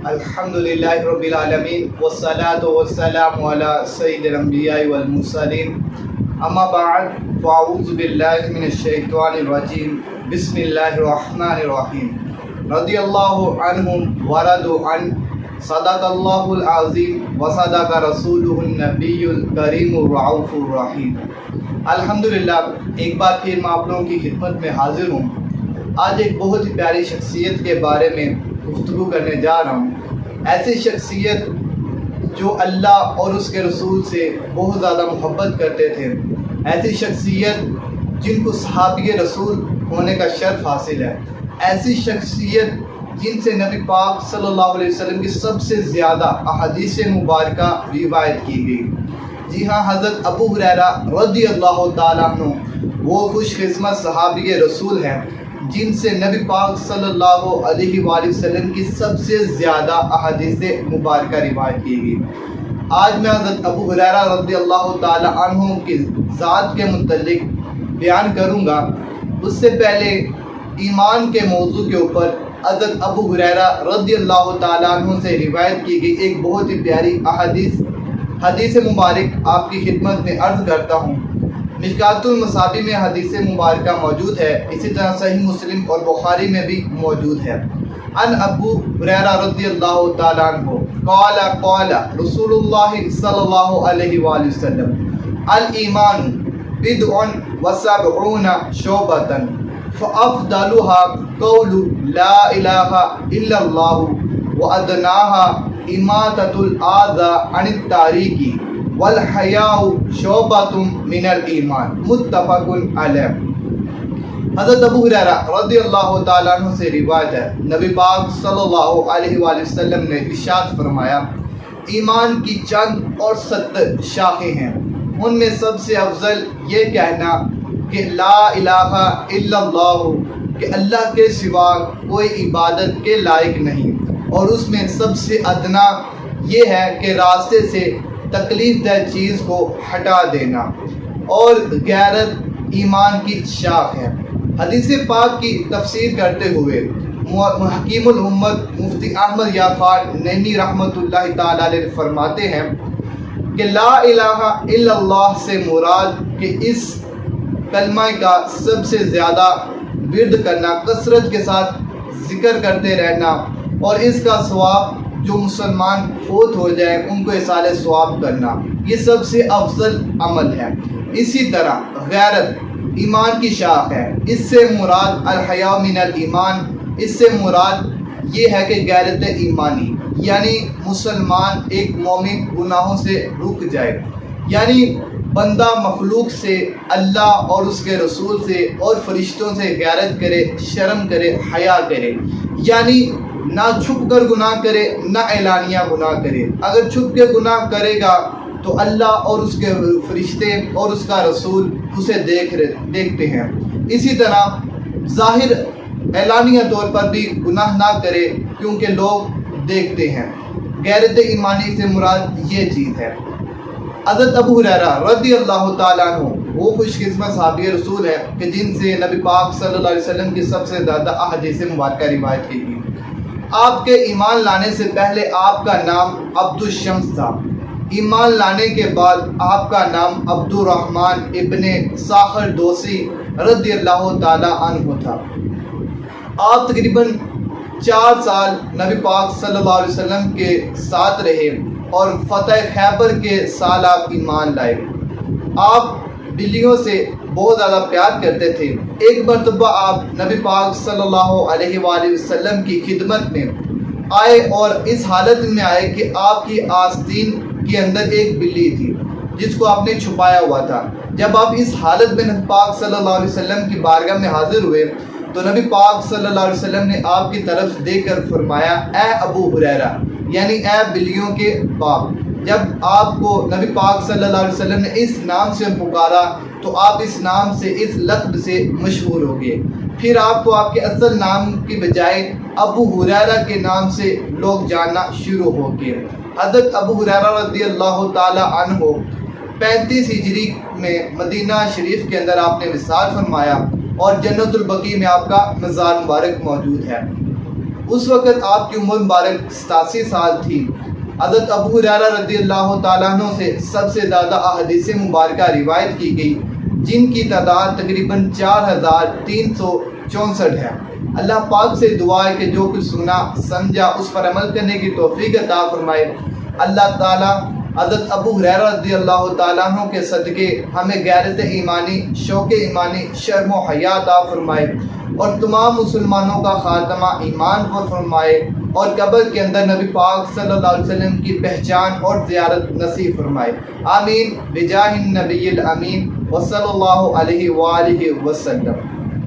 الحمدللہ رب العالمین والصلاة والسلام علی سید الانبیاء والمرسلین اما بعد فاعوذ باللہ من الشیطان الرجیم بسم اللہ الرحمن الرحیم رضی اللہ عنہم ورضوا عنہ صدق اللہ العظیم وصدق رسولہ النبی الکریم الرؤوف الرحیم۔ الحمدللہ ایک بار پھر میں آپ لوگوں کی خدمت میں حاضر ہوں۔ آج ایک بہت ہی پیاری شخصیت کے بارے میں گفتگو کرنے جا رہا ہوں۔ ایسی شخصیت جو اللہ اور اس کے رسول سے بہت زیادہ محبت کرتے تھے، ایسی شخصیت جن کو صحابی رسول ہونے کا شرف حاصل ہے، ایسی شخصیت جن سے نبی پاک صلی اللہ علیہ وسلم کی سب سے زیادہ احادیث مبارکہ روایت کی گئی۔ جی ہاں، حضرت ابو ہریرہ رضی اللہ تعالیٰ عنہ وہ خوش قسمت صحابی رسول ہیں جن سے نبی پاک صلی اللہ علیہ وآلہ وسلم کی سب سے زیادہ احادیث مبارکہ روایت کی گئی۔ آج میں حضرت ابو ہریرہ رضی اللہ تعالی عنہ کی ذات کے متعلق بیان کروں گا۔ اس سے پہلے ایمان کے موضوع کے اوپر حضرت ابو ہریرہ رضی اللہ تعالی عنہ سے روایت کی گئی ایک بہت ہی پیاری حدیث مبارک آپ کی خدمت میں عرض کرتا ہوں۔ مشکوٰۃ المصابیح میں حدیث مبارکہ موجود ہے، اسی طرح صحیح مسلم اور بخاری میں بھی موجود ہے۔ ان ابو ہریرہ رضی اللہ تعالیٰ عنہ قال رسول اللہ صلی اللہ علیہ وآلہ وسلم الایمان بضع وسبعون شعبۃ فافضلها قول لا الہ الا اللہ وادناها اماطۃ الاذى عن الطریق والحیاء شعبۃ من الایمان متفق علیہ۔ حضرت ابو ہریرہ رضی اللہ تعالیٰ عنہ سے روایت ہے، نبی پاک صلی اللہ علیہ وآلہ وسلم نے ارشاد فرمایا، ایمان کی چند اور 70 شاخیں ہیں، ان میں سب سے افضل یہ کہنا کہ لا الہ الا اللہ، کہ اللہ کے سوا کوئی عبادت کے لائق نہیں، اور اس میں سب سے ادنا یہ ہے کہ راستے سے تکلیف دہ چیز کو ہٹا دینا، اور غیرت ایمان کی شاخ ہے۔ حدیث پاک کی تفسیر کرتے ہوئے حکیم الامت مفتی احمد یافار نعیمی رحمۃ اللہ تعالی علیہ فرماتے ہیں کہ لا الہ الا اللہ سے مراد کہ اس کلمہ کا سب سے زیادہ ورد کرنا، کثرت کے ساتھ ذکر کرتے رہنا، اور اس کا ثواب جو مسلمان فوت ہو جائے ان کو اصال ثواب کرنا، یہ سب سے افضل عمل ہے۔ اسی طرح غیرت ایمان کی شاخ ہے، اس سے مراد الحیاء من الایمان، اس سے مراد یہ ہے کہ غیرت ایمانی، یعنی مسلمان ایک مومن گناہوں سے رک جائے، یعنی بندہ مخلوق سے، اللہ اور اس کے رسول سے اور فرشتوں سے غیرت کرے، شرم کرے، حیا کرے، یعنی نہ چھپ کر گناہ کرے نہ اعلانیہ گناہ کرے۔ اگر چھپ کے گناہ کرے گا تو اللہ اور اس کے فرشتے اور اس کا رسول اسے دیکھتے ہیں۔ اسی طرح ظاہر اعلانیہ طور پر بھی گناہ نہ کرے کیونکہ لوگ دیکھتے ہیں۔ غیرت ایمانی سے مراد یہ چیز ہے۔ حضرت ابو ہریرہ رضی اللہ تعالیٰ عنہ وہ خوش قسمت صحابی رسول ہے کہ جن سے نبی پاک صلی اللہ علیہ وسلم کی سب سے زیادہ احادیث مبارکہ روایت کی گئی۔ آپ کے ایمان لانے سے پہلے آپ کا نام عبد الشمس تھا، ایمان لانے کے بعد آپ کا نام عبد الرحمن ابن ساخر دوسی رضی اللہ تعالی عنہ تھا۔ آپ تقریباً 4 سال نبی پاک صلی اللہ علیہ وسلم کے ساتھ رہے اور فتح خیبر کے سال آپ ایمان لائے۔ آپ بلیوں سے بہت زیادہ پیار کرتے تھے۔ ایک مرتبہ آپ نبی پاک صلی اللہ علیہ وآلہ وسلم کی خدمت میں آئے اور اس حالت میں آئے کہ آپ کی آستین کے اندر ایک بلی تھی جس کو آپ نے چھپایا ہوا تھا۔ جب آپ اس حالت میں نبی پاک صلی اللہ علیہ وسلم کی بارگاہ میں حاضر ہوئے تو نبی پاک صلی اللہ علیہ وسلم نے آپ کی طرف دیکھ کر فرمایا، اے ابو ہریرہ، یعنی اے بلیوں کے باپ۔ جب آپ کو نبی پاک صلی اللہ علیہ وسلم نے اس نام سے پکارا تو آپ اس نام سے، اس لقب سے مشہور ہو گئے۔ پھر آپ کو آپ کے اصل نام کی بجائے ابو ہریرہ کے نام سے لوگ جاننا شروع ہو گئے۔ حضرت ابو ہریرہ رضی اللہ تعالی عنہ 35 ہجری میں مدینہ شریف کے اندر آپ نے وصال فرمایا اور جنت البقیع میں آپ کا مزار مبارک موجود ہے۔ اس وقت آپ کی عمر مبارک 87 سال تھی۔ حضرت ابو ہریرہ رضی اللہ تعالیٰ عنہ سے سب سے زیادہ احادیث مبارکہ روایت کی گئی، جن کی تعداد تقریباً 4364 ہے۔ اللہ پاک سے دعا ہے کہ جو کچھ سنا سمجھا اس پر عمل کرنے کی توفیق عطا فرمائے۔ اللہ تعالیٰ حضرت ابو ہریرہ رضی اللہ تعالیٰ عنہ کے صدقے ہمیں غیرت ایمانی، شوق ایمانی، شرم و حیا عطا فرمائے، اور تمام مسلمانوں کا خاتمہ ایمان پر فرمائے، اور قبر کے اندر نبی پاک صلی اللہ علیہ وسلم کی پہچان اور زیارت نصیب فرمائے۔ آمین بجاہ النبی الامین وصلی اللہ علیہ وآلہ وسلم۔